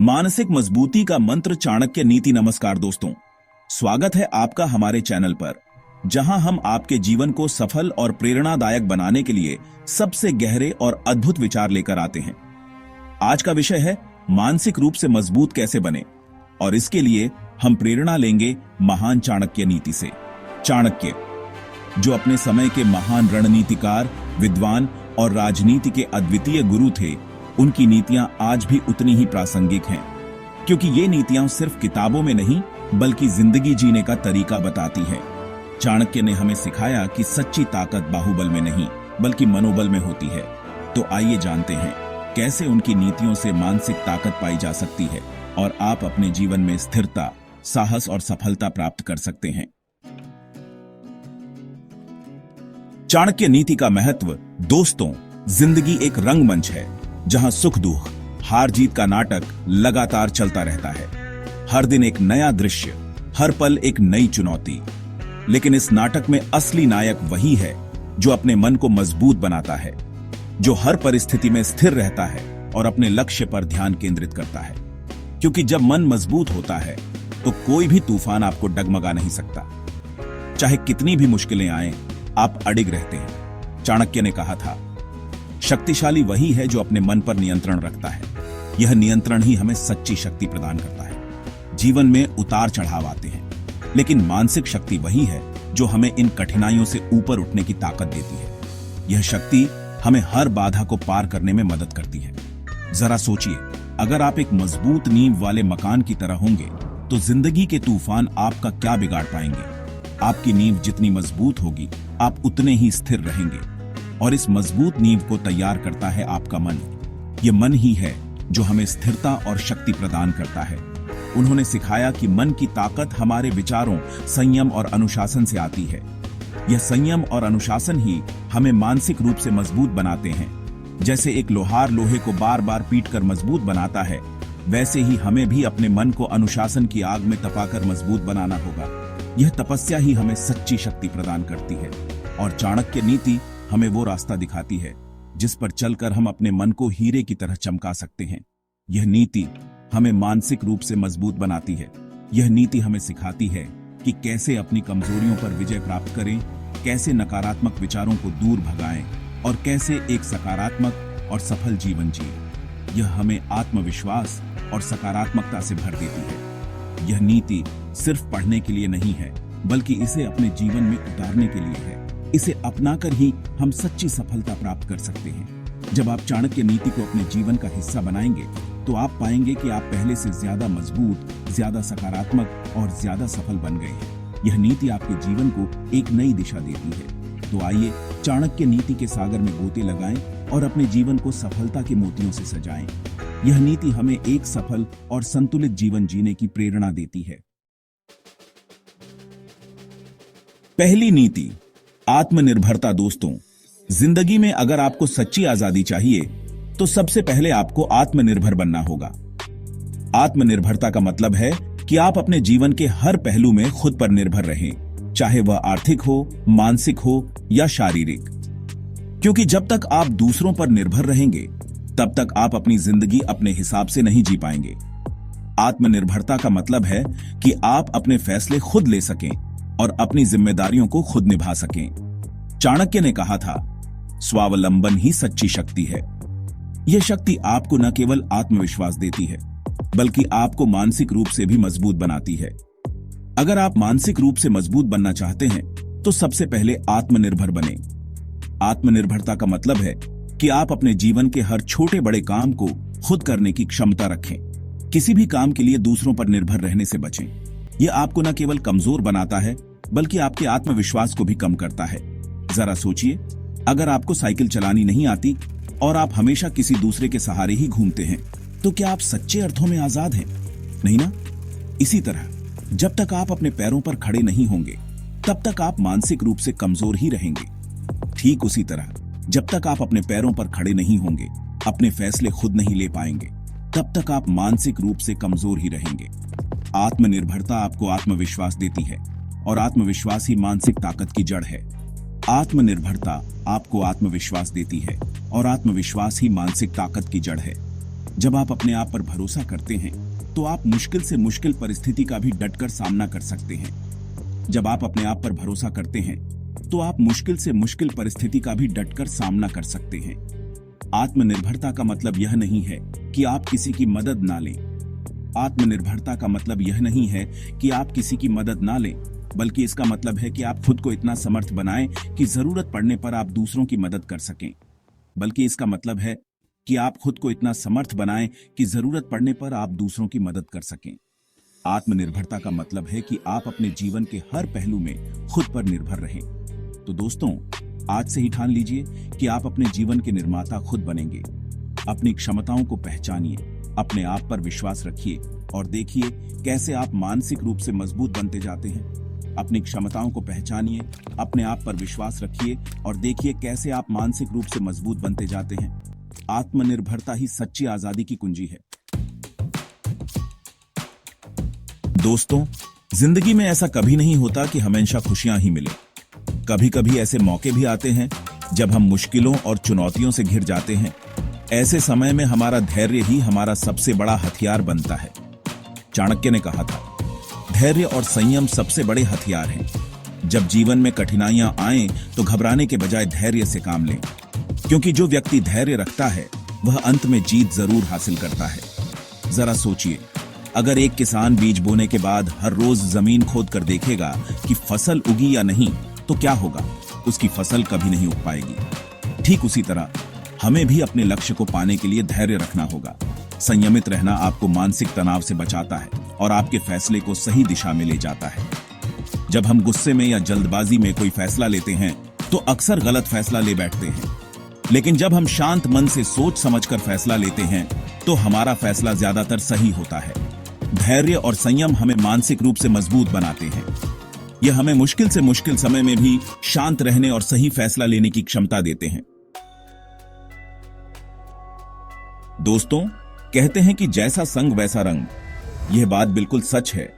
मानसिक मजबूती का मंत्र चाणक्य नीति। नमस्कार दोस्तों, स्वागत है आपका हमारे चैनल पर, जहां हम आपके जीवन को सफल और प्रेरणादायक बनाने के लिए सबसे गहरे और अद्भुत विचार लेकर आते हैं। आज का विषय है मानसिक रूप से मजबूत कैसे बने, और इसके लिए हम प्रेरणा लेंगे महान चाणक्य नीति से। चाणक्य, जो अपने समय के महान रणनीतिकार, विद्वान और राजनीति के अद्वितीय गुरु थे, उनकी नीतियां आज भी उतनी ही प्रासंगिक हैं, क्योंकि ये नीतियां सिर्फ किताबों में नहीं बल्कि जिंदगी जीने का तरीका बताती हैं। चाणक्य ने हमें सिखाया कि सच्ची ताकत बाहुबल में नहीं बल्कि मनोबल में होती है। तो आइए जानते हैं कैसे उनकी नीतियों से मानसिक ताकत पाई जा सकती है और आप अपने जीवन में स्थिरता, साहस और सफलता प्राप्त कर सकते हैं। चाणक्य नीति का महत्व। दोस्तों, जिंदगी एक रंगमंच है जहां सुख दुख, हार जीत का नाटक लगातार चलता रहता है। हर दिन एक नया दृश्य, हर पल एक नई चुनौती। लेकिन इस नाटक में असली नायक वही है जो अपने मन को मजबूत बनाता है, जो हर परिस्थिति में स्थिर रहता है और अपने लक्ष्य पर ध्यान केंद्रित करता है। क्योंकि जब मन मजबूत होता है तो कोई भी तूफान आपको डगमगा नहीं सकता। चाहे कितनी भी मुश्किलें आए, आप अडिग रहते हैं। चाणक्य ने कहा था, शक्तिशाली वही है जो अपने मन पर नियंत्रण रखता है। यह नियंत्रण ही हमें सच्ची शक्ति प्रदान करता है। जीवन में उतार चढ़ाव आते हैं, लेकिन मानसिक शक्ति वही है जो हमें इन कठिनाइयों से ऊपर उठने की ताकत देती है। यह शक्ति हमें हर बाधा को पार करने में मदद करती है। जरा सोचिए, अगर आप एक मजबूत नींव वाले मकान की तरह होंगे तो जिंदगी के तूफान आपका क्या बिगाड़ पाएंगे। आपकी नींव जितनी मजबूत होगी, आप उतने ही स्थिर रहेंगे। और इस मजबूत नींव को तैयार करता है आपका मन। यह मन ही है जो हमें स्थिरता और शक्ति प्रदान करता है। उन्होंने सिखाया कि मन की ताकत हमारे विचारों, संयम और अनुशासन से आती है। यह संयम और अनुशासन ही हमें मानसिक रूप से मजबूत बनाते हैं। जैसे एक लोहार लोहे को बार बार पीटकर मजबूत बनाता है, वैसे ही हमें भी अपने मन को अनुशासन की आग में तपाकर मजबूत बनाना होगा। यह तपस्या ही हमें सच्ची शक्ति प्रदान करती है। और चाणक्य नीति हमें वो रास्ता दिखाती है जिस पर चलकर हम अपने मन को हीरे की तरह चमका सकते हैं। यह नीति हमें मानसिक रूप से मजबूत बनाती है। यह नीति हमें सिखाती है कि कैसे अपनी कमजोरियों पर विजय प्राप्त करें, कैसे नकारात्मक विचारों को दूर भगाएं और कैसे एक सकारात्मक और सफल जीवन जिए। यह हमें आत्मविश्वास और सकारात्मकता से भर देती है। यह नीति सिर्फ पढ़ने के लिए नहीं है, बल्कि इसे अपने जीवन में उतारने के लिए है। इसे अपनाकर ही हम सच्ची सफलता प्राप्त कर सकते हैं। जब आप चाणक्य नीति को अपने जीवन का हिस्सा बनाएंगे तो आप पाएंगे कि आप पहले से ज्यादा मजबूत, ज्यादा सकारात्मक और ज्यादा सफल बन गए हैं। यह नीति आपके जीवन को एक नई दिशा देती है। तो आइए चाणक्य नीति के सागर में गोते लगाएं और अपने जीवन को सफलता के मोतियों से सजाएं। यह नीति हमें एक सफल और संतुलित जीवन जीने की प्रेरणा देती है। पहली नीति, आत्मनिर्भरता। दोस्तों, जिंदगी में अगर आपको सच्ची आजादी चाहिए तो सबसे पहले आपको आत्मनिर्भर बनना होगा। आत्मनिर्भरता का मतलब है कि आप अपने जीवन के हर पहलू में खुद पर निर्भर रहें, चाहे वह आर्थिक हो, मानसिक हो या शारीरिक। क्योंकि जब तक आप दूसरों पर निर्भर रहेंगे, तब तक आप अपनी जिंदगी अपने हिसाब से नहीं जी पाएंगे। आत्मनिर्भरता का मतलब है कि आप अपने फैसले खुद ले सकें और अपनी जिम्मेदारियों को खुद निभा सकें। चाणक्य ने कहा था, स्वावलंबन ही सच्ची शक्ति है। यह शक्ति आपको न केवल आत्मविश्वास देती है, बल्कि आपको मानसिक रूप से भी मजबूत बनाती है। अगर आप मानसिक रूप से मजबूत बनना चाहते हैं तो सबसे पहले आत्मनिर्भर बने। आत्मनिर्भरता का मतलब है कि आप अपने जीवन के हर छोटे बड़े काम को खुद करने की क्षमता रखें। किसी भी काम के लिए दूसरों पर निर्भर रहने से बचें। यह आपको न केवल कमजोर बनाता है, बल्कि आपके आत्मविश्वास को भी कम करता है। जरा सोचिए, अगर आपको साइकिल चलानी नहीं आती और आप हमेशा किसी दूसरे के सहारे ही घूमते हैं, तो क्या आप सच्चे अर्थों में आजाद हैं? नहीं ना? इसी तरह जब तक आप अपने पैरों पर खड़े नहीं होंगे, तब तक आप मानसिक रूप से कमजोर ही रहेंगे। ठीक उसी तरह जब तक आप अपने पैरों पर खड़े नहीं होंगे, अपने फैसले खुद नहीं ले पाएंगे, तब तक आप मानसिक रूप से कमजोर ही रहेंगे। आत्मनिर्भरता आपको आत्मविश्वास देती है और आत्मविश्वास ही मानसिक ताकत की जड़ है। आत्मनिर्भरता आपको आत्मविश्वास देती है और आत्मविश्वास ही मानसिक ताकत की जड़ है। जब आप अपने आप पर भरोसा करते हैं तो आप मुश्किल से मुश्किल परिस्थिति का भी डटकर सामना कर सकते हैं। जब आप अपने आप पर भरोसा करते हैं तो आप मुश्किल से मुश्किल परिस्थिति का भी डटकर सामना कर सकते हैं। आत्मनिर्भरता का मतलब यह नहीं है कि आप किसी की मदद ना लें। आत्मनिर्भरता का मतलब यह नहीं है कि आप किसी की मदद ना लें, बल्कि इसका मतलब है कि आप खुद को इतना समर्थ बनाएं कि जरूरत पड़ने पर आप दूसरों की मदद कर सकें। बल्कि इसका मतलब है कि आप खुद को इतना समर्थ बनाएं कि जरूरत पड़ने पर आप दूसरों की मदद कर सकें। आत्मनिर्भरता का मतलब है कि आप अपने जीवन के हर पहलू में खुद पर निर्भर रहें। तो दोस्तों, आज से ही ठान लीजिए कि आप अपने जीवन के निर्माता खुद बनेंगे। अपनी क्षमताओं को पहचानिए, अपने आप पर विश्वास रखिए और देखिए कैसे आप मानसिक रूप से मजबूत बनते जाते हैं। अपनी क्षमताओं को पहचानिए, अपने आप पर विश्वास रखिए और देखिए कैसे आप मानसिक रूप से मजबूत बनते जाते हैं। आत्मनिर्भरता ही सच्ची आजादी की कुंजी है। दोस्तों, जिंदगी में ऐसा कभी नहीं होता कि हमेशा खुशियां ही मिले। कभी कभी ऐसे मौके भी आते हैं जब हम मुश्किलों और चुनौतियों से घिर जाते हैं। ऐसे समय में हमारा धैर्य ही हमारा सबसे बड़ा हथियार बनता है। चाणक्य ने कहा था, धैर्य और संयम सबसे बड़े हथियार हैं। जब जीवन में कठिनाइयां आएं तो घबराने के बजाय धैर्य से काम लें, क्योंकि जो व्यक्ति धैर्य रखता है वह अंत में जीत जरूर हासिल करता है। जरा सोचिए, अगर एक किसान बीज बोने के बाद हर रोज जमीन खोद कर देखेगा कि फसल उगी या नहीं, तो क्या होगा? उसकी फसल कभी नहीं उग पाएगी। ठीक उसी तरह हमें भी अपने लक्ष्य को पाने के लिए धैर्य रखना होगा। संयमित रहना आपको मानसिक तनाव से बचाता है और आपके फैसले को सही दिशा में ले जाता है। जब हम गुस्से में या जल्दबाजी में कोई फैसला लेते हैं तो अक्सर गलत फैसला ले बैठते हैं, लेकिन जब हम शांत मन से सोच समझकर फैसला लेते हैं तो हमारा फैसला ज्यादातर सही होता है। धैर्य और संयम हमें मानसिक रूप से मजबूत बनाते हैं। यह हमें मुश्किल से मुश्किल समय में भी शांत रहने और सही फैसला लेने की क्षमता देते हैं। दोस्तों, कहते हैं कि जैसा संग वैसा रंग। यह बात बिल्कुल सच है।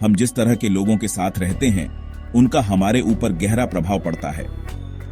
हम जिस तरह के लोगों के साथ रहते हैं उनका हमारे ऊपर गहरा प्रभाव पड़ता है।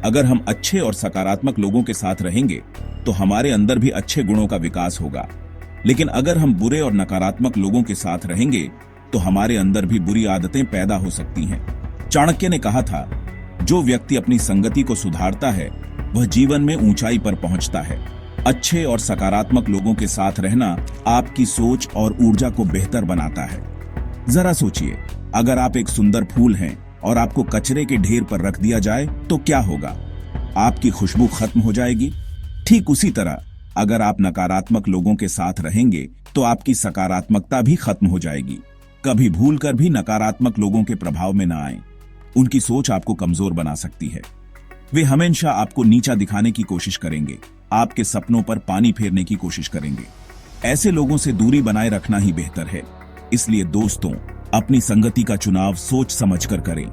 अगर हम अच्छे और सकारात्मक लोगों के साथ रहेंगे तो हमारे अंदर भी अच्छे गुणों का विकास होगा, लेकिन अगर हम बुरे और नकारात्मक लोगों के साथ रहेंगे तो हमारे अंदर भी बुरी आदतें पैदा हो सकती हैं। चाणक्य ने कहा था, जो व्यक्ति अपनी संगति को सुधारता है वह जीवन में ऊंचाई पर पहुंचता है। अच्छे और सकारात्मक लोगों के साथ रहना आपकी सोच और ऊर्जा को बेहतर बनाता है। जरा सोचिए, अगर आप एक सुंदर फूल हैं और आपको कचरे के ढेर पर रख दिया जाए तो क्या होगा? आपकी खुशबू खत्म हो जाएगी। ठीक उसी तरह अगर आप नकारात्मक लोगों के साथ रहेंगे तो आपकी सकारात्मकता भी खत्म हो जाएगी। कभी भूलकर भी नकारात्मक लोगों के प्रभाव में ना आएं। उनकी सोच आपको कमजोर बना सकती है। वे हमेशा आपको नीचा दिखाने की कोशिश करेंगे, आपके सपनों पर पानी फेरने की कोशिश करेंगे। ऐसे लोगों से दूरी बनाए रखना ही बेहतर है। इसलिए दोस्तों, अपनी संगति का चुनाव सोच समझकर करें।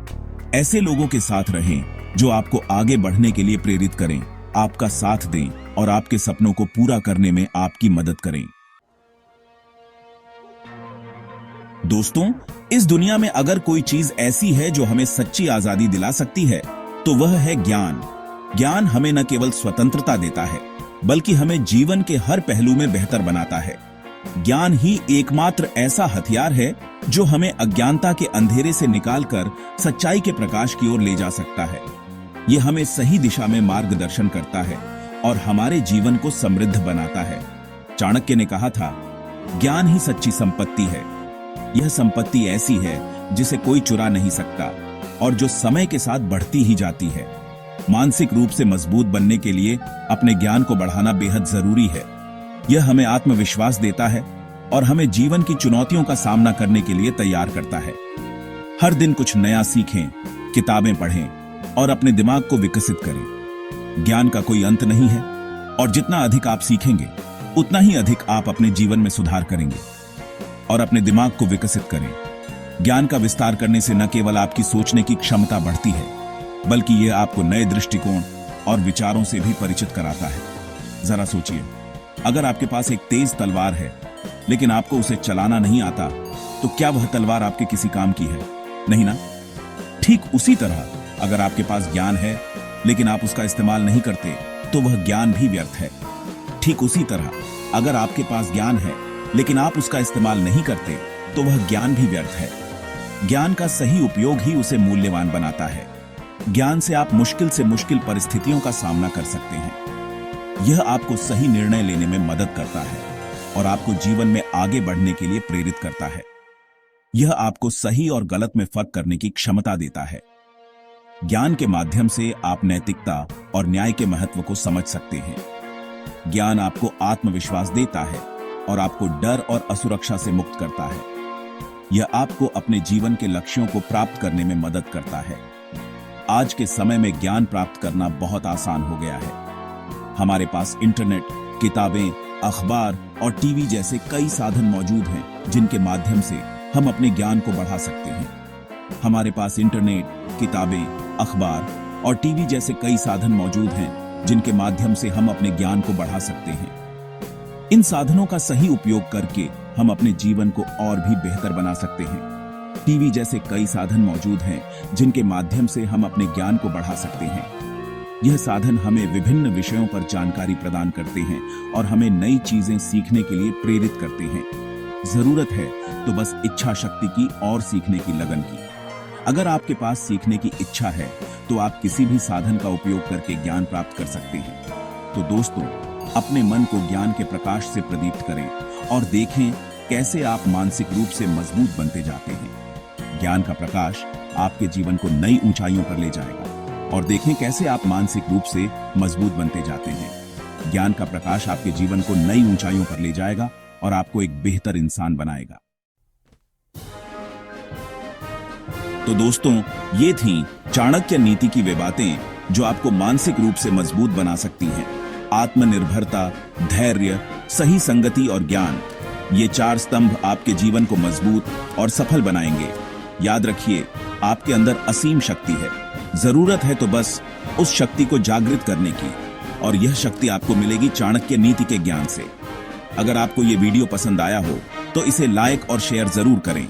ऐसे लोगों के साथ रहें जो आपको आगे बढ़ने के लिए प्रेरित करें, आपका साथ दें और आपके सपनों को पूरा करने में आपकी मदद करें। दोस्तों, इस दुनिया में अगर कोई चीज ऐसी है जो हमें सच्ची आजादी दिला सकती है तो वह है ज्ञान। ज्ञान हमें न केवल स्वतंत्रता देता है बल्कि हमें जीवन के हर पहलू में बेहतर बनाता है। ज्ञान ही एकमात्र ऐसा हथियार है जो हमें अज्ञानता के अंधेरे से निकालकर सच्चाई के प्रकाश की ओर ले जा सकता है। यह हमें सही दिशा में मार्गदर्शन करता है और हमारे जीवन को समृद्ध बनाता है। चाणक्य ने कहा था, ज्ञान ही सच्ची संपत्ति है। यह संपत्ति ऐसी है जिसे कोई चुरा नहीं सकता और जो समय के साथ बढ़ती ही जाती है। मानसिक रूप से मजबूत बनने के लिए अपने ज्ञान को बढ़ाना बेहद जरूरी है। यह हमें आत्मविश्वास देता है और हमें जीवन की चुनौतियों का सामना करने के लिए तैयार करता है। हर दिन कुछ नया सीखें, किताबें पढ़ें और अपने दिमाग को विकसित करें। ज्ञान का कोई अंत नहीं है और जितना अधिक आप सीखेंगे उतना ही अधिक आप अपने जीवन में सुधार करेंगे। और अपने दिमाग को विकसित करें। ज्ञान का विस्तार करने से न केवल आपकी सोचने की क्षमता बढ़ती है बल्कि यह आपको नए दृष्टिकोण और विचारों से भी परिचित कराता है। जरा सोचिए, अगर आपके पास एक तेज तलवार है लेकिन आपको उसे चलाना नहीं आता तो क्या वह तलवार आपके किसी काम की है? नहीं ना? ठीक उसी तरह अगर आपके पास ज्ञान है लेकिन आप उसका इस्तेमाल नहीं करते तो वह ज्ञान भी व्यर्थ है। ठीक उसी तरह अगर आपके पास ज्ञान है लेकिन आप उसका इस्तेमाल नहीं करते तो वह ज्ञान भी व्यर्थ है। ज्ञान का सही उपयोग ही उसे मूल्यवान बनाता है। ज्ञान से आप मुश्किल से मुश्किल परिस्थितियों का सामना कर सकते हैं। यह आपको सही निर्णय लेने में मदद करता है और आपको जीवन में आगे बढ़ने के लिए प्रेरित करता है। यह आपको सही और गलत में फर्क करने की क्षमता देता है। ज्ञान के माध्यम से आप नैतिकता और न्याय के महत्व को समझ सकते हैं। ज्ञान आपको आत्मविश्वास देता है और आपको डर और असुरक्षा से मुक्त करता है। यह आपको अपने जीवन के लक्ष्यों को प्राप्त करने में मदद करता है। आज के समय में ज्ञान प्राप्त करना बहुत आसान हो गया है। हमारे पास इंटरनेट, किताबें, अखबार और टीवी जैसे कई साधन मौजूद हैं जिनके माध्यम से हम अपने ज्ञान को बढ़ा सकते हैं। हमारे पास इंटरनेट, किताबें, अखबार और टीवी जैसे कई साधन मौजूद हैं जिनके माध्यम से हम अपने ज्ञान को बढ़ा सकते हैं। इन साधनों का सही उपयोग करके हम अपने जीवन को और भी बेहतर बना सकते हैं। टीवी जैसे कई साधन मौजूद हैं जिनके माध्यम से हम अपने ज्ञान को बढ़ा सकते हैं। यह साधन हमें विभिन्न विषयों पर जानकारी प्रदान करते हैं और हमें नई चीजें सीखने के लिए प्रेरित करते हैं। जरूरत है तो बस इच्छा शक्ति की और सीखने की लगन की। अगर आपके पास सीखने की इच्छा है तो आप किसी भी साधन का उपयोग करके ज्ञान प्राप्त कर सकते हैं। तो दोस्तों, अपने मन को ज्ञान के प्रकाश से प्रदीप्त करें और देखें कैसे आप मानसिक रूप से मजबूत बनते जाते हैं। ज्ञान का प्रकाश आपके जीवन को नई ऊंचाइयों पर ले जाएगा और देखें कैसे आप मानसिक रूप से मजबूत बनते जाते हैं। ज्ञान का प्रकाश आपके जीवन को नई ऊंचाइयों पर ले जाएगा और आपको एक बेहतर इंसान बनाएगा। तो दोस्तों, ये थी चाणक्य नीति की वे बातें जो आपको मानसिक रूप से मजबूत बना सकती हैं। आत्मनिर्भरता, धैर्य, सही संगति और ज्ञान, ये 4 स्तंभ आपके जीवन को मजबूत और सफल बनाएंगे। याद रखिए, आपके अंदर असीम शक्ति है। जरूरत है तो बस उस शक्ति को जागृत करने की, और यह शक्ति आपको मिलेगी चाणक्य नीति के ज्ञान से। अगर आपको ये वीडियो पसंद आया हो तो इसे लाइक और शेयर जरूर करें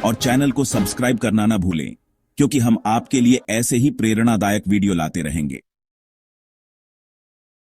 और चैनल को सब्सक्राइब करना ना भूलें, क्योंकि हम आपके लिए ऐसे ही प्रेरणादायक वीडियो लाते रहेंगे।